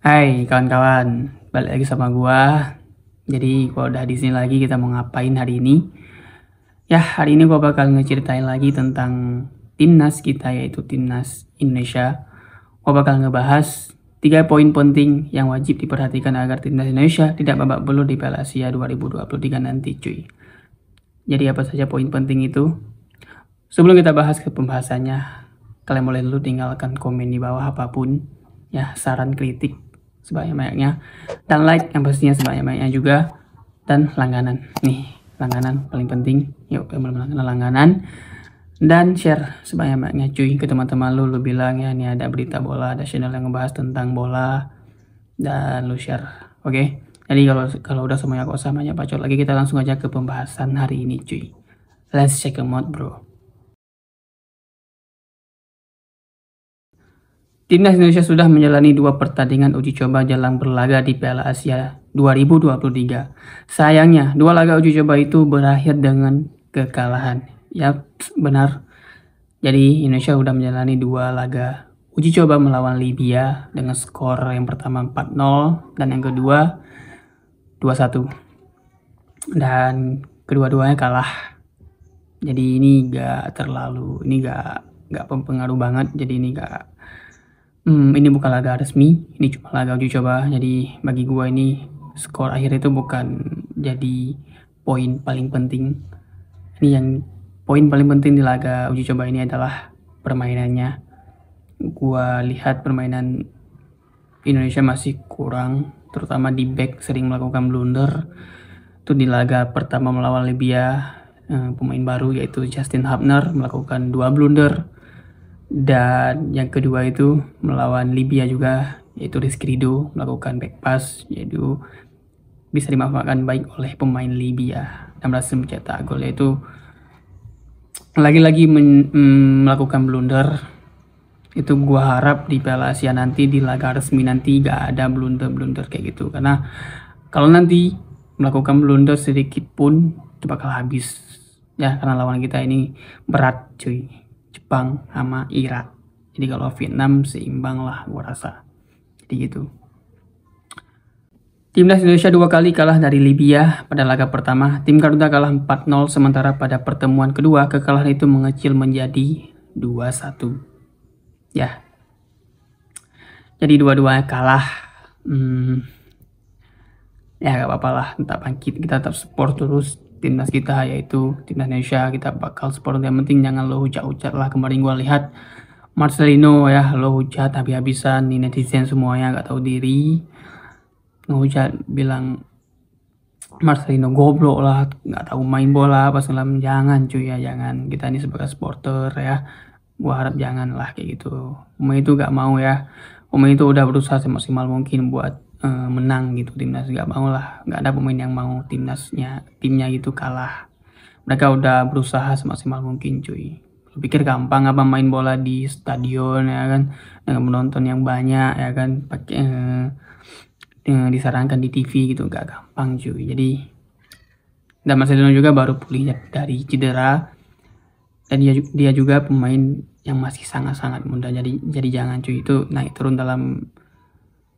Hai kawan-kawan, balik lagi sama gua. Jadi gua udah di sini lagi, kita mau ngapain hari ini? Ya, hari ini gua bakal ngeceritain lagi tentang timnas kita, yaitu timnas Indonesia. Gua bakal ngebahas 3 poin penting yang wajib diperhatikan agar timnas Indonesia tidak babak belur di Piala Asia 2023 nanti, cuy. Jadi apa saja poin penting itu? Sebelum kita bahas ke pembahasannya, kalian boleh dulu tinggalkan komen di bawah apapun, ya, saran kritik sebanyak-banyaknya, dan like yang pastinya sebanyak-banyaknya juga, dan langganan nih, langganan paling penting. Yuk, yang belum langganan, dan share sebanyak-banyaknya cuy ke teman-teman lu bilang ya, ini ada berita bola, ada channel yang ngebahas tentang bola, dan lu share. Oke. Jadi kalau udah semuanya, kok usah banyak bacot lagi, kita langsung aja ke pembahasan hari ini cuy. Let's check them out bro. Timnas Indonesia sudah menjalani 2 pertandingan uji coba jelang berlaga di Piala Asia 2023. Sayangnya, 2 laga uji coba itu berakhir dengan kekalahan. Yap, benar. Jadi Indonesia sudah menjalani 2 laga uji coba melawan Libya dengan skor yang pertama 4-0 dan yang kedua 2-1. Dan kedua-duanya kalah. Jadi ini gak terlalu, ini gak pengaruh banget. Jadi ini ini bukan laga resmi, ini cuma laga uji coba. Jadi bagi gua ini skor akhir itu bukan jadi poin paling penting. Ini yang poin paling penting di laga uji coba ini adalah permainannya. Gua lihat permainan Indonesia masih kurang, terutama di back sering melakukan blunder. Itu di laga pertama melawan Libya, pemain baru yaitu Justin Hubner melakukan 2 blunder. Dan yang kedua itu melawan Libya juga, yaitu Rizky Ridho melakukan back pass, yaitu bisa dimanfaatkan baik oleh pemain Libya dan berhasil mencetak gol, yaitu lagi-lagi melakukan blunder. Itu gua harap di Piala Asia nanti, di laga resmi nanti, gak ada blunder-blunder kayak gitu, karena kalau nanti melakukan blunder sedikit pun itu bakal habis ya, karena lawan kita ini berat cuy, Jepang sama Irak. Jadi kalau Vietnam seimbang lah gua rasa. Jadi gitu. Timnas Indonesia 2 kali kalah dari Libya. Pada laga pertama, tim Garuda kalah 4-0, sementara pada pertemuan kedua, kekalahan itu mengecil menjadi 2-1. Ya. Jadi dua-duanya kalah. Ya gak apa-apa lah, kita tetap support terus timnas kita, yaitu timnas Indonesia. Kita bakal support, yang penting jangan lo hujat-hujat lah. Kemarin gua lihat Marcelino ya, lo hujat habis-habisan, nih netizen semuanya gak tahu diri, ngehujat, bilang Marcelino goblok lah, gak tahu main bola apa segala. Jangan cuy ya, jangan. Kita ini sebagai supporter ya, gua harap jangan lah kayak gitu. Pemain itu gak mau ya, pemain itu udah berusaha semaksimal mungkin buat menang gitu. Timnas gak mau lah, gak ada pemain yang mau timnya gitu kalah. Mereka udah berusaha semaksimal mungkin cuy. Lu pikir gampang apa main bola di stadion ya kan, dengan penonton yang banyak ya kan, pakai disarankan di TV gitu, gak gampang cuy. Jadi dan Marcelino juga baru pulih dari cedera, dan dia juga pemain yang masih sangat-sangat muda. Jadi jangan cuy, itu naik turun dalam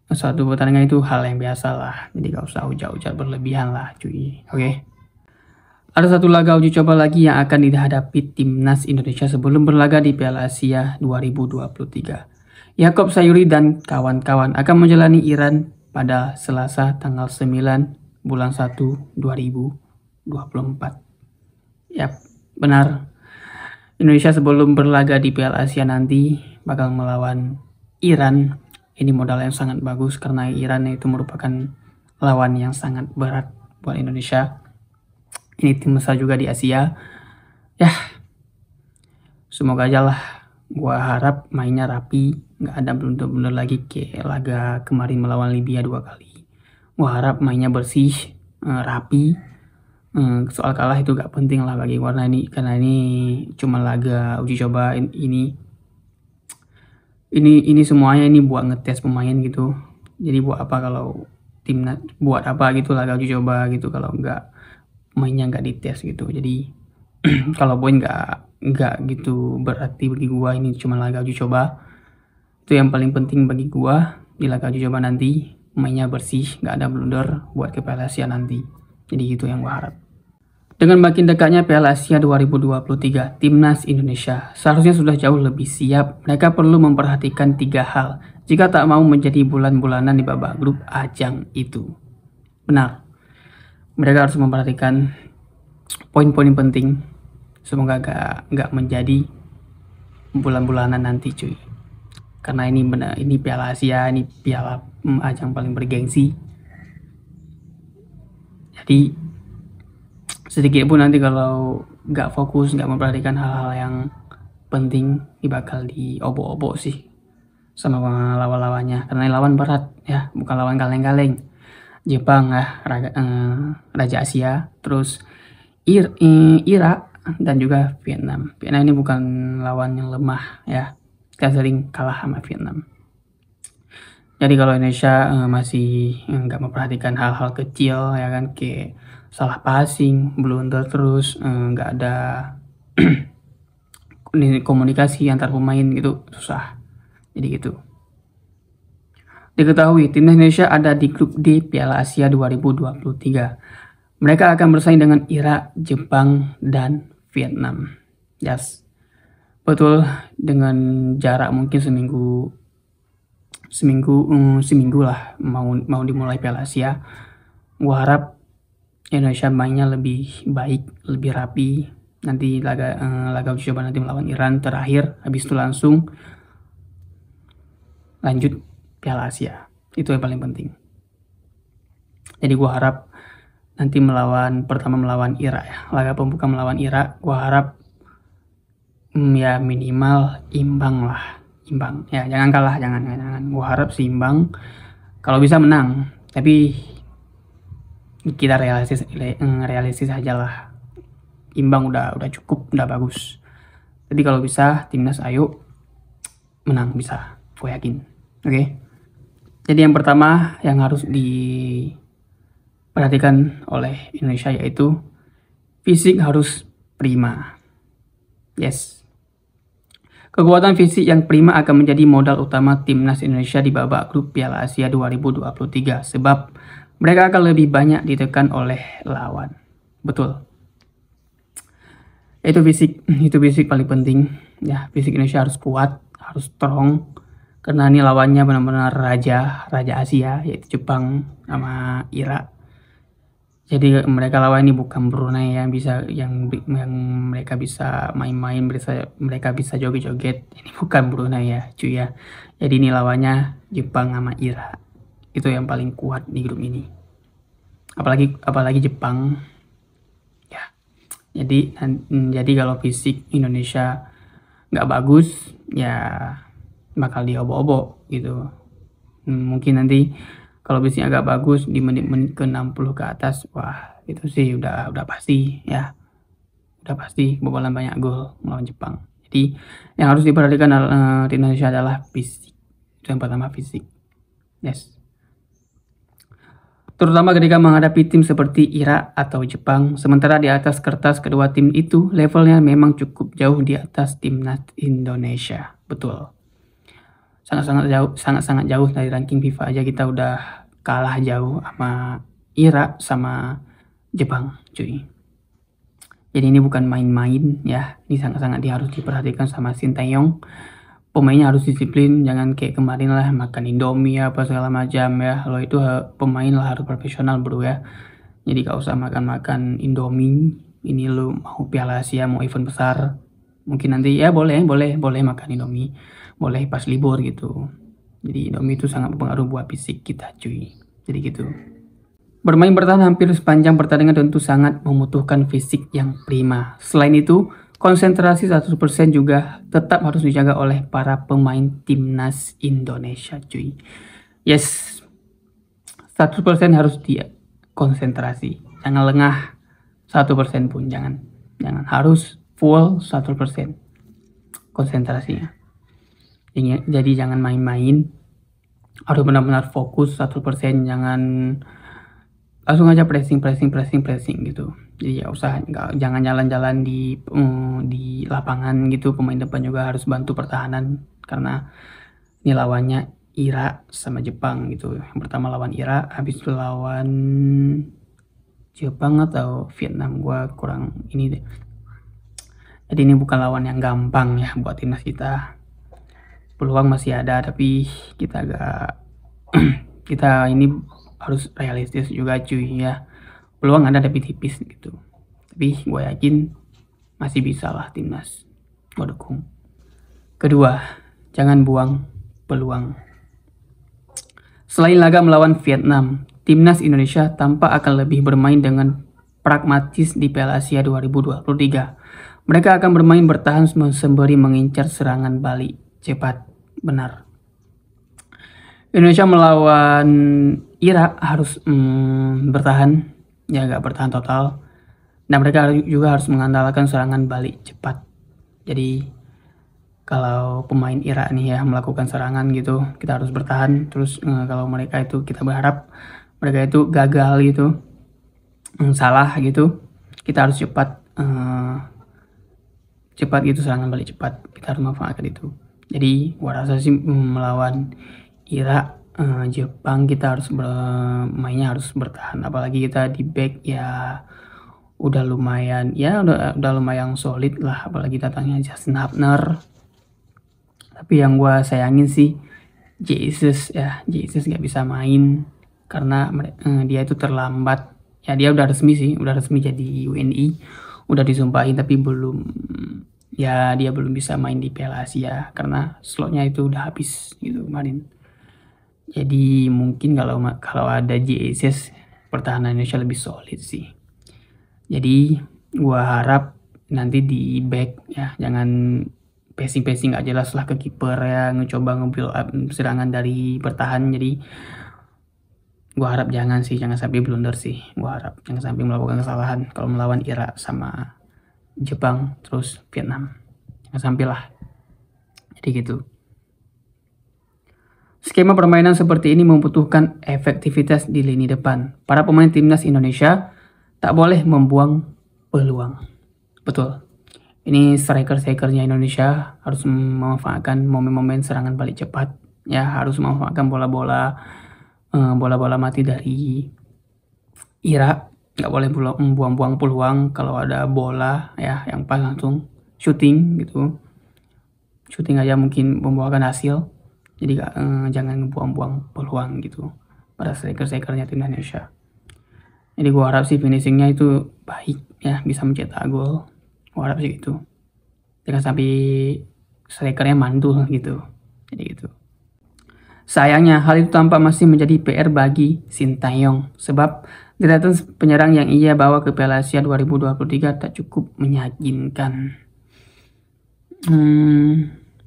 suatu pertandingan itu hal yang biasa lah. Jadi gak usah ujar-ujar berlebihan lah cuy. Oke. Ada satu laga uji coba lagi yang akan dihadapi timnas Indonesia sebelum berlaga di Piala Asia 2023. Yakob Sayuri dan kawan-kawan akan menjalani Iran pada Selasa tanggal 9 bulan 1 2024. Yap, benar. Indonesia sebelum berlaga di Piala Asia nanti bakal melawan Iran. Ini modal yang sangat bagus karena Iran itu merupakan lawan yang sangat berat buat Indonesia. Ini tim besar juga di Asia. Ya, semoga aja lah. Gua harap mainnya rapi, nggak ada blunder-blunder lagi kayak laga kemarin melawan Libya 2 kali. Gua harap mainnya bersih, rapi. Soal kalah itu gak penting lah bagi gua, karena ini cuma laga uji coba. Ini semuanya ini buat ngetes pemain gitu. Jadi buat apa kalau timnas, buat apa gitu laga uji coba gitu kalau mainnya nggak dites gitu. Jadi kalau poin nggak gitu berarti bagi gua, ini cuma laga uji coba. Itu yang paling penting bagi gua. di laga uji coba nanti mainnya bersih, nggak ada blunder buat ke Piala Asia nanti. Jadi gitu yang gue harap. Dengan makin dekatnya Piala Asia 2023, Timnas Indonesia seharusnya sudah jauh lebih siap. Mereka perlu memperhatikan 3 hal jika tak mau menjadi bulan-bulanan di babak grup ajang itu. Benar, mereka harus memperhatikan poin-poin penting. Semoga nggak menjadi bulan-bulanan nanti cuy. Karena ini benar, ini Piala Asia, ini piala ajang paling bergengsi. Jadi sedikit pun nanti kalau nggak fokus, nggak memperhatikan hal-hal yang penting, ini bakal diobok-obok sih sama lawan-lawannya. Karena lawan berat ya, bukan lawan kaleng-kaleng. Jepang ya, Raja Asia, terus Irak dan juga Vietnam. Vietnam ini bukan lawan yang lemah ya. Kita sering kalah sama Vietnam. Jadi kalau Indonesia masih nggak memperhatikan hal-hal kecil ya kan, kayak salah passing, blunder terus, nggak ada komunikasi antar pemain gitu, susah. Jadi gitu. Diketahui timnas Indonesia ada di grup D Piala Asia 2023. Mereka akan bersaing dengan Irak, Jepang, dan Vietnam. Yes. Betul, dengan jarak mungkin seminggu lah mau dimulai Piala Asia. Gua harap Indonesia mainnya lebih baik, lebih rapi. Nanti laga uji coba nanti melawan Iran terakhir, habis itu langsung lanjut Piala Asia. Itu yang paling penting. Jadi gua harap nanti pertama melawan Irak ya. Laga pembuka melawan Irak, gua harap ya minimal imbang lah. Imbang. Ya, jangan kalah, jangan. Gua harap sih imbang. Kalau bisa menang, tapi kita realistis aja lah. Imbang udah cukup, udah bagus. Jadi kalau bisa timnas ayo menang, bisa. Gue yakin. Oke. Jadi yang pertama yang harus diperhatikan oleh Indonesia yaitu fisik harus prima. Yes. Kekuatan fisik yang prima akan menjadi modal utama timnas Indonesia di babak grup Piala Asia 2023 sebab mereka akan lebih banyak ditekan oleh lawan. Betul. Itu fisik paling penting ya. Fisik Indonesia harus kuat, harus strong karena ini lawannya benar-benar raja Asia yaitu Jepang sama Irak. Jadi mereka lawan ini bukan Brunei yang mereka bisa main-main, mereka bisa joget-joget. Ini bukan Brunei ya cuy ya. Jadi ini lawannya Jepang sama Irak. Itu yang paling kuat di grup ini. Apalagi Jepang. Ya. Jadi kalau fisik Indonesia nggak bagus ya bakal diobok-obok gitu. Mungkin nanti kalau biasanya agak bagus di menit-menit ke 60 ke atas, wah itu sih udah pasti ya. Udah pasti kebobolan banyak gol melawan Jepang. Jadi yang harus diperhatikan tim Indonesia adalah fisik. Itu yang pertama, fisik. Yes. Terutama ketika menghadapi tim seperti Irak atau Jepang. Sementara di atas kertas kedua tim itu levelnya memang cukup jauh di atas timnas Indonesia. Betul. Sangat-sangat jauh dari ranking FIFA aja kita udah kalah jauh sama Irak sama Jepang cuy. Jadi ini bukan main-main ya. Ini sangat-sangat harus diperhatikan sama Sintayong. Pemainnya harus disiplin, jangan kayak kemarin lah makan Indomie apa segala macam ya. Lo itu pemain lah harus profesional bro ya. Jadi gak usah makan Indomie. Ini lo mau Piala Asia, mau event besar, mungkin nanti ya boleh makan Indomie. Boleh pas libur gitu. Jadi Indomie itu sangat berpengaruh buat fisik kita cuy. Jadi gitu. Bermain bertahan hampir sepanjang pertandingan tentu sangat membutuhkan fisik yang prima. Selain itu, konsentrasi 100% juga tetap harus dijaga oleh para pemain timnas Indonesia cuy. Yes. 100% harus dia konsentrasi. Jangan lengah 1% pun jangan. Harus full 100% konsentrasinya. Jadi jangan main-main, harus benar-benar fokus 100%, jangan langsung aja pressing gitu. Jadi jangan jalan-jalan di lapangan gitu. Pemain depan juga harus bantu pertahanan karena ini lawannya Irak sama Jepang gitu. Yang pertama lawan Irak, habis itu lawan Jepang atau Vietnam, gua kurang ini deh. Jadi ini bukan lawan yang gampang ya buat timnas kita. Peluang masih ada, tapi kita agak kita ini harus realistis juga cuy ya. Peluang ada tapi tipis gitu. Tapi gue yakin masih bisa lah timnas. Gue dukung. Kedua, jangan buang peluang. Selain laga melawan Vietnam, timnas Indonesia tampak akan lebih bermain dengan pragmatis di Piala Asia 2023. Mereka akan bermain bertahan sembari mengincar serangan balik cepat. Benar. Indonesia melawan Irak harus bertahan, ya nggak bertahan total. Dan mereka juga harus mengandalkan serangan balik cepat. Jadi kalau pemain Irak nih ya melakukan serangan gitu, kita harus bertahan. Terus kalau mereka itu, kita berharap mereka itu gagal gitu, salah gitu, kita harus cepat gitu, serangan balik cepat. Kita harus memanfaatkan itu. Jadi gua rasa sih melawan Irak, Jepang kita harus mainnya harus bertahan. Apalagi kita di back ya udah lumayan solid lah, apalagi datangnya Justin Hubner. Tapi yang gue sayangin sih Jesus nggak bisa main karena dia itu terlambat ya. Dia udah resmi jadi WNI, udah disumpahin, tapi dia belum bisa main di Piala Asia karena slotnya itu udah habis gitu kemarin. Jadi mungkin kalau ada Jesus, pertahanan Indonesia lebih solid sih. Jadi gua harap nanti di back ya jangan passing nggak jelas lah ke kiper ya, ngecoba nge-build up serangan dari bertahan. Jadi gua harap jangan sampai blunder sih. Gua harap jangan sampai melakukan kesalahan kalau melawan Irak sama Jepang terus Vietnam. Jangan sampai lah. Jadi gitu. Skema permainan seperti ini membutuhkan efektivitas di lini depan. Para pemain timnas Indonesia tak boleh membuang peluang. Betul. Ini striker-strikernya Indonesia harus memanfaatkan momen-momen serangan balik cepat. Ya, harus memanfaatkan bola-bola mati dari Irak. Nggak boleh membuang-buang peluang. Kalau ada bola ya yang pas langsung shooting gitu. Shooting aja mungkin membuahkan hasil. Jadi jangan buang-buang peluang gitu pada striker-strikernya tim Indonesia. Jadi gue harap sih finishingnya itu baik ya, bisa mencetak gol. Gue harap sih gitu. Jangan sampai strikernya mantul gitu. Jadi gitu. Sayangnya hal itu tampak masih menjadi PR bagi Sintayong. Sebab deretan penyerang yang ia bawa ke Piala Asia 2023 tak cukup meyakinkan.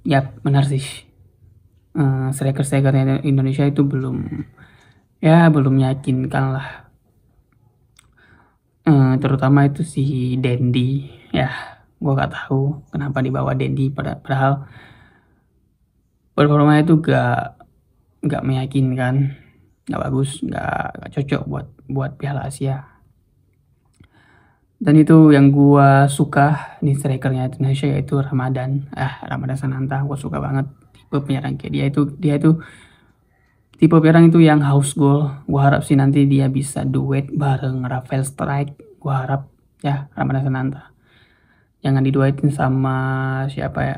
Ya benar sih. Striker-striker Indonesia itu belum meyakinkan lah. Terutama itu si Dendi ya, gue gak tahu kenapa dibawa Dendi padahal performanya itu gak meyakinkan, gak bagus, gak cocok buat Piala Asia. Dan itu yang gue suka nih strikernya Indonesia, yaitu Ramadan Sananta. Gue suka banget tipe penyerang kayak dia itu tipe penyerang itu yang haus gol. Gue harap sih nanti dia bisa duet bareng Rafael Strike. Gue harap ya Ramadan Sananta. Jangan diduetin sama siapa ya,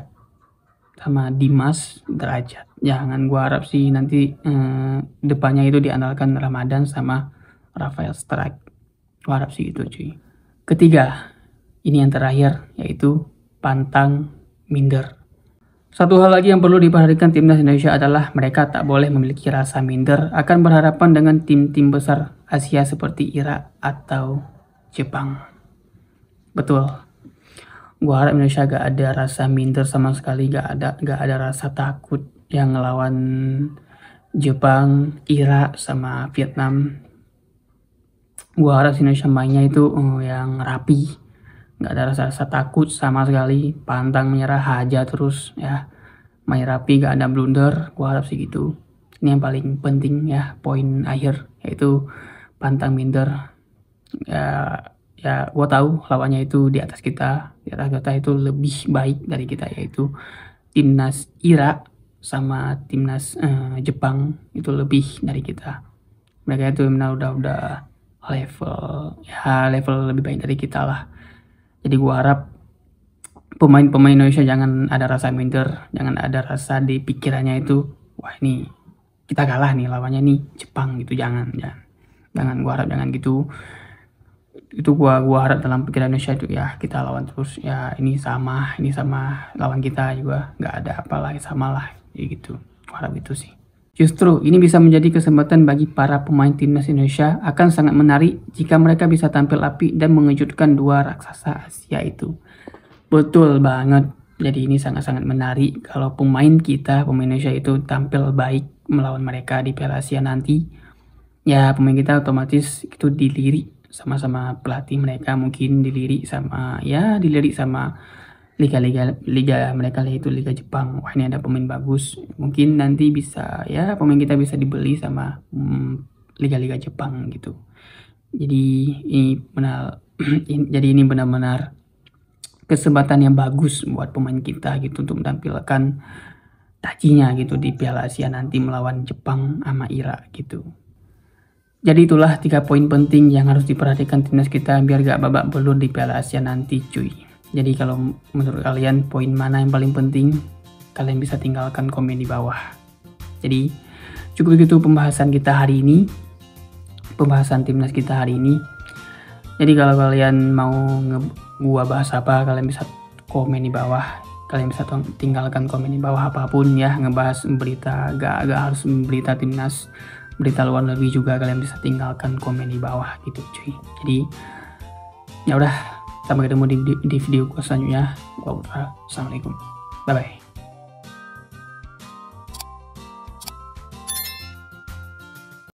sama Dimas Derajat. Jangan. Gue harap sih nanti depannya itu diandalkan Ramadan sama Rafael Strike. Gue harap sih gitu cuy. Ketiga, ini yang terakhir, yaitu pantang minder. Satu hal lagi yang perlu diperhatikan timnas Indonesia adalah mereka tak boleh memiliki rasa minder akan berhadapan dengan tim-tim besar Asia seperti Irak atau Jepang. Betul. Gua harap Indonesia gak ada rasa minder sama sekali, gak ada rasa takut yang ngelawan Jepang, Irak sama Vietnam. Gua harap Indonesia mainnya itu yang rapi. Gak ada rasa takut sama sekali, pantang menyerah, hajar terus ya, main rapi, gak ada blunder. Gua harap sih gitu. Ini yang paling penting ya, poin akhir, yaitu pantang minder. Ya gua tahu lawannya itu di atas kita itu lebih baik dari kita, yaitu timnas Irak sama timnas Jepang itu lebih dari kita. Mereka itu benar udah level lebih baik dari kita lah. Jadi gua harap pemain-pemain Indonesia jangan ada rasa minder, jangan ada rasa di pikirannya itu wah ini kita kalah nih lawannya nih Jepang gitu, jangan gua harap jangan gitu. Itu gua harap dalam pikiran Indonesia itu ya kita lawan terus ya, ini sama lawan kita juga nggak ada apalah, sama lah gitu. Gua harap itu sih. Justru ini bisa menjadi kesempatan bagi para pemain timnas Indonesia, akan sangat menarik jika mereka bisa tampil apik dan mengejutkan dua raksasa Asia itu. Betul banget. Jadi ini sangat-sangat menarik kalau pemain Indonesia itu tampil baik melawan mereka di Piala Asia nanti. Ya pemain kita otomatis itu dilirik sama pelatih mereka, mungkin dilirik sama liga mereka yaitu Liga Jepang. Wah ini ada pemain bagus, mungkin nanti bisa ya pemain kita bisa dibeli sama liga-liga Jepang gitu. Jadi ini benar-benar kesempatan yang bagus buat pemain kita gitu untuk menampilkan tajinya gitu di Piala Asia nanti melawan Jepang sama Irak gitu. Jadi itulah 3 poin penting yang harus diperhatikan timnas kita biar gak babak belur di Piala Asia nanti cuy. Jadi kalau menurut kalian poin mana yang paling penting, kalian bisa tinggalkan komen di bawah. Jadi cukup itu pembahasan kita hari ini, pembahasan timnas kita hari ini. Jadi kalau kalian mau gua bahas apa, kalian bisa komen di bawah. Kalian bisa tinggalkan komen di bawah apapun ya, ngebahas berita, gak harus berita timnas, berita luar negeri juga kalian bisa tinggalkan komen di bawah gitu cuy. Jadi ya udah, sampai ketemu di video selanjutnya. Assalamualaikum. Bye bye.